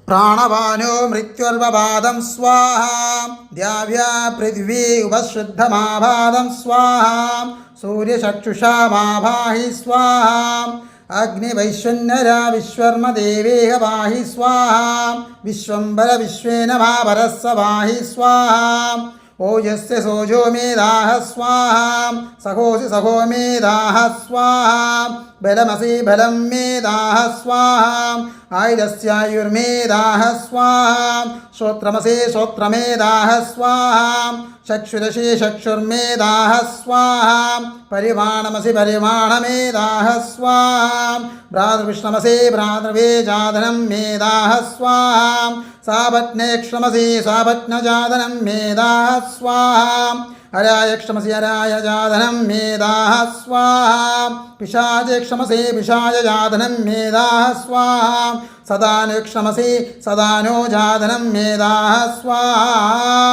प्राणवानो मृत्युर्वपादं स्वाहा द्याव्या पृथिवी उपशुद्धमाभादं स्वाहा सूर्यचक्षुषामाभाहि स्वाहा अग्निवैश्वन्यरा विश्वर्म देवेह वाहि स्वाहा विश्वम्भर विश्वेन महाभरस्स वाहि स्वाहा ओजस्य सोजो मेधाः स्वाहा सखोऽसि सखो मेधाः स्वाहा बलमसि बलं मेधाः स्वाहा आयुरस्यायुर्मेधाः स्वाहा श्रोत्रमसि श्रोत्रमेधाः स्वाहा चक्षुरसि चक्षुर्मेधाः स्वाहा परिमाणमसि परिमाणमेधाः स्वाहा भ्रातृविष्णमसि भ्रातृवे जातनं मेधाः स्वाहा सापत्नेक्षमसि सापत्नजातनं मेधाः स्वाहा अरायक्षमसि अरायजातनं मेधाः स्वाहा पिशाचक्षमसि पिशाचजातनं मेधाः स्वाहा सदानुक्षमसि सदानो जातनं मेधाः स्वाहा।